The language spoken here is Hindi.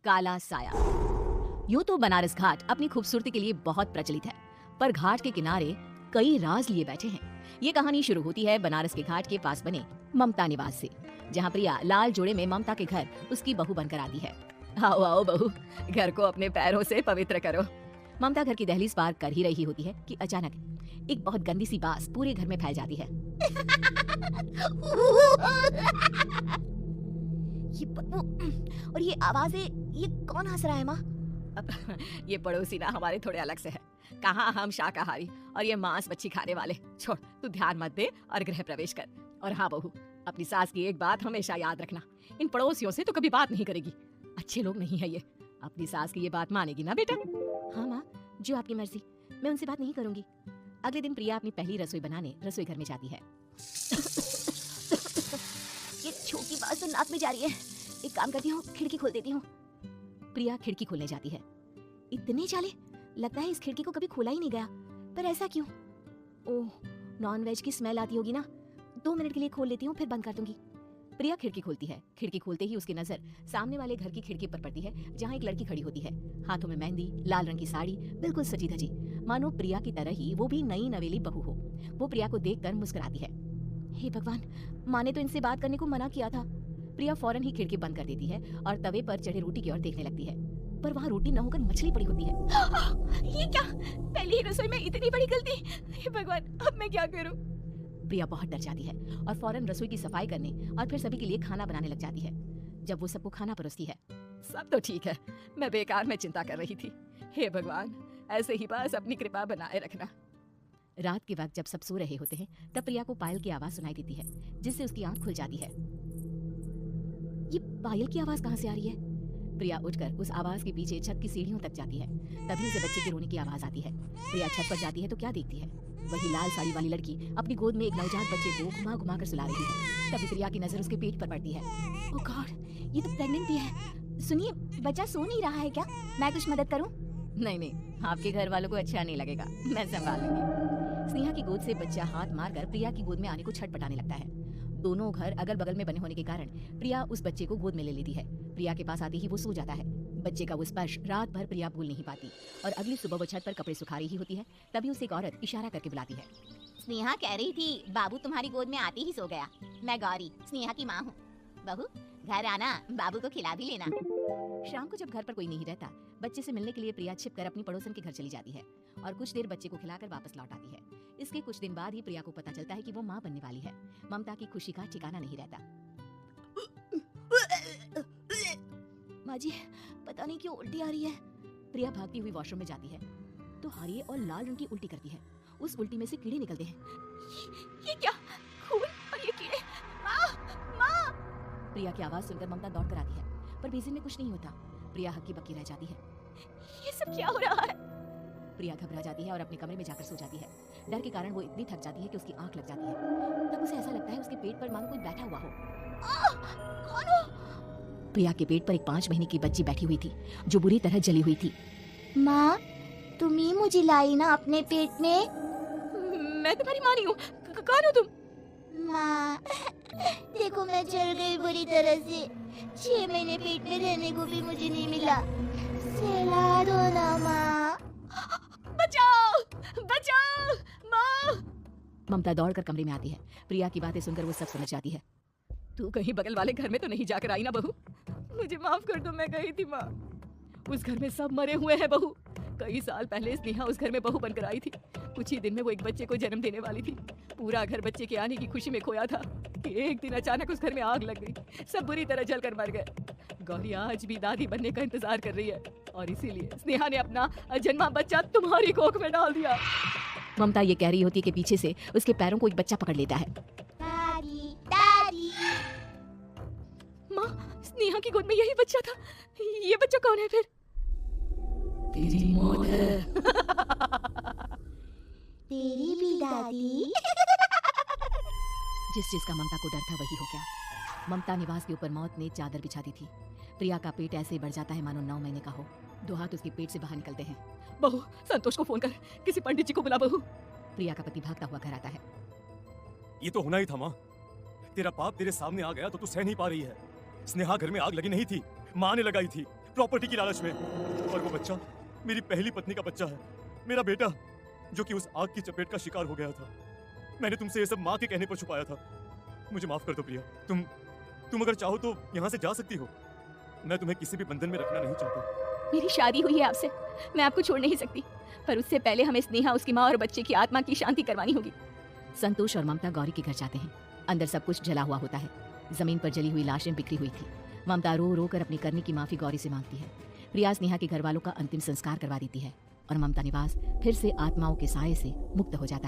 काला साया। यूं तो बनारस घाट अपनी खूबसूरती के लिए बहुत प्रचलित है, पर घाट के किनारे कई राज लिए बैठे हैं। ये कहानी शुरू होती है बनारस के घाट के पास बने ममता निवास से, जहाँ प्रिया लाल जोड़े में ममता के घर उसकी बहू बनकर आती है। आओ आओ बहू, घर को अपने पैरों से पवित्र करो। ममता घर की दहलीज पार कर ही रही होती है कि अचानक एक बहुत गंदी सी बास पूरे घर में फैल जाती है। ये बदबू और ये आवाजें, ये कौन हंस रहा है माँ? ये पड़ोसी ना हमारे थोड़े अलग से है। कहाँ हम शाकाहारी और ये मांस मच्छी खाने वाले। छोड़, तू ध्यान मत दे और गृह प्रवेश कर। और हाँ बहू, अपनी सास की एक बात हमेशा याद रखना, इन पड़ोसियों से तो कभी बात नहीं करेगी। अच्छे लोग नहीं है ये। अपनी सास की ये बात मानेगी ना बेटा? हाँ माँ, जो आपकी मर्जी, मैं उनसे बात नहीं करूंगी। अगले दिन प्रिया अपनी पहली रसोई बनाने रसोई घर में जाती है। ये छोटी बात तो नाक में जा रही है। एक काम करती हूँ, खिड़की खोल देती हूँ। प्रिया खिड़की खोलने जाती है। इतने चाले, लगता है इस खिड़की को कभी खोला ही नहीं गया। पर ऐसा क्यों? ओह, नॉनवेज की स्मेल आती होगी ना। 2 मिनट के लिए खोल लेती हूँ, फिर बंद कर दूंगी। प्रिया खिड़की खोलती है। खिड़की खोलते ही उसकी नजर सामने वाले घर की खिड़की पर पड़ती है, जहाँ एक लड़की खड़ी होती है। हाथों में मेहंदी, लाल रंग की साड़ी, बिल्कुल सजी धजी, मानो प्रिया की तरह ही वो भी नई नवेली बहू हो। वो प्रिया को देखकर मुस्कुराती है। हे भगवान, माँ ने तो इनसे बात करने को मना किया था। प्रिया फौरन ही खिड़की बंद कर देती है और तवे पर चढ़े रोटी की ओर देखने लगती है, पर वहाँ रोटी न होकर मछली पड़ी होती है। ये क्या? पहली ही रसोई में इतनी बड़ी गलती। हे भगवान, अब मैं क्या करूं? प्रिया बहुत डर जाती है और फौरन रसोई की सफाई करने और फिर सभी के लिए खाना बनाने लग जाती है। जब वो सबको खाना परोसती है, सब तो ठीक है, मैं बेकार में चिंता कर रही थी। हे भगवान, ऐसे ही बस अपनी कृपा बनाए रखना। रात के वक्त जब सब सो रहे होते हैं, तब प्रिया को पायल की आवाज सुनाई देती है, जिससे उसकी आंख खुल जाती है। ये पायल की आवाज कहाँ से आ रही है? प्रिया उठकर उस आवाज के पीछे छत की सीढ़ियों तक जाती है। तभी उसे बच्चे के रोने की आवाज आती है। प्रिया छत पर जाती है तो क्या देखती है? वही लाल साड़ी वाली लड़की अपनी गोद में एक नवजात बच्चे को घुमा घुमा कर सुला रही है। तभी प्रिया की नजर उसके पेट पर पड़ती है। ओह गॉड, ये तो प्रेग्नेंट भी है। सुनिए, बच्चा सो नहीं रहा है क्या? मैं कुछ मदद करूं? नहीं नहीं, आपके घर वालों को अच्छा नहीं लगेगा, मैं संभाल लूंगी। स्नेहा की गोद से बच्चा हाथ मारकर प्रिया की गोद में आने को छटपटाने लगता है। दोनों घर अगल बगल में बने होने के कारण प्रिया उस बच्चे को गोद में ले लेती है। प्रिया के पास आते ही वो सो जाता है। बच्चे का वो स्पर्श रात भर प्रिया भूल नहीं पाती और अगली सुबह वो छत पर कपड़े सुखा रही होती है। तभी उसे एक औरत इशारा करके बुलाती है। स्नेहा कह रही थी बाबू तुम्हारी गोद में आते ही सो गया। मैं गौरी, स्नेहा की माँ हूँ। बहू, घर आना, बाबू को खिला भी लेना। शाम को जब घर पर कोई नहीं रहता, बच्चे से मिलने के लिए प्रिया छिपकर अपनी पड़ोसन के घर चली जाती है और कुछ देर बच्चे को खिलाकर वापस लौट आती है। इसके कुछ दिन बाद ही प्रिया को पता चलता है कि वो माँ बनने वाली है। ममता की खुशी का ठिकाना नहीं रहता। माँ जी, पता नहीं क्यों उल्टी आ रही है। प्रिया भागती हुई वॉशरूम में जाती है तो हरी और लाल रंग की उल्टी करती है। उस उल्टी में से कीड़े निकलते हैं। ये क्या? खून और ये कीड़े! माँ, माँ! प्रिया की आवाज सुनकर ममता दौड़ कर आती है, पर बेसिन में कुछ नहीं होता। प्रिया हक्की बक्की रह जाती है। ये सब क्या हो रहा है? प्रिया घबरा जाती है और अपने कमरे में जाकर सो जाती है। डर के कारण वो इतनी थक जाती है कि उसकी आंख लग जाती है। तब उसे ऐसा लगता है उसके पेट पर मानो कोई बैठा हुआ हो। कौन हो? प्रिया के पेट पर एक 5 महीने की बच्ची बैठी हुई थी, जो बुरी तरह जली हुई थी। माँ, तुम ही मुझे लाई ना अपने पेट में? मैं तुम्हारी माँ नहीं हूँ। कौन हो तुम? माँ, देखो मैं जल गई बुरी तरह से। 6 महीने पेट में रहने को भी मुझे नहीं मिला। सहला दो ना माँ। बचाओ, बचाओ, माँ! ममता दौड़कर कमरे में आती है। प्रिया की बातें सुनकर वो सब समझ जाती है। तू कहीं बगल वाले घर में तो नहीं जाकर आई ना बहू? मुझे माफ कर दो, मैं गई थी माँ। उस घर में सब मरे हुए हैं बहू। कई साल पहले स्नेहा उस घर में बहू बनकर आई थी। कुछ ही दिन में वो एक बच्चे को जन्म देने वाली थी। पूरा घर बच्चे के आने की खुशी में खोया था कि एक दिन अचानक उस घर में आग लग गई। सब बुरी तरह जलकर मर गए। गौरी आज भी दादी बनने का इंतजार कर रही है और इसीलिए स्नेहा ने अपना अजन्मा बच्चा तुम्हारी कोख में डाल दिया। ममता ये कह रही होती है कि पीछे से उसके पैरों को एक बच्चा पकड़ लेता है। दादी, दादी। माँ, स्नेहा की गोद में यही बच्चा था। ये बच्चा कौन है फिर? तेरी मौत है। तेरी भी दादी। जिस चीज का ममता को डर था वही हो गया। ममता निवास के ऊपर मौत ने चादर बिछा दी थी। प्रिया का पेट ऐसे बढ़ जाता है मानो 9 महीने का हो। 2 हाथ उसके पेट से बाहर निकलते हैं। बहू, संतोष को फोन कर, किसी पंडित जी को बुला बहू। प्रिया का पति भागता हुआ घर आता है। ये तो होना ही था माँ। तेरा पाप तेरे सामने आ गया तो तू सह नहीं पा रही है। स्नेहा घर में आग लगी नहीं थी, माँ ने लगाई थी। प्रॉपर्टी की लालच में। और वो बच्चा मेरी पहली पत्नी का बच्चा है, मेरा बेटा, जो कि उस आग की चपेट का शिकार हो गया था। मैंने तुमसे ये सब माँ के कहने पर छुपाया था। मुझे माफ कर दो प्रिया। तुम अगर चाहो तो यहाँ से जा सकती हो। मैं तुम्हें किसी भी बंधन में रखना नहीं चाहता। मेरी शादी हुई है आपसे, मैं आपको छोड़ नहीं सकती, पर उससे पहले हमें स्नेहा, उसकी माँ और बच्चे की आत्मा की शांति करवानी होगी। संतोष और ममता गौरी के घर जाते हैं। अंदर सब कुछ जला हुआ होता है। जमीन पर जली हुई लाशें बिखरी हुई थी। ममता रो रो कर अपनी करने की माफी गौरी से मांगती है। प्रिया स्नेहा के घर वालों का अंतिम संस्कार करवा देती है और ममता निवास फिर से आत्माओं के साए से मुक्त हो जाता है।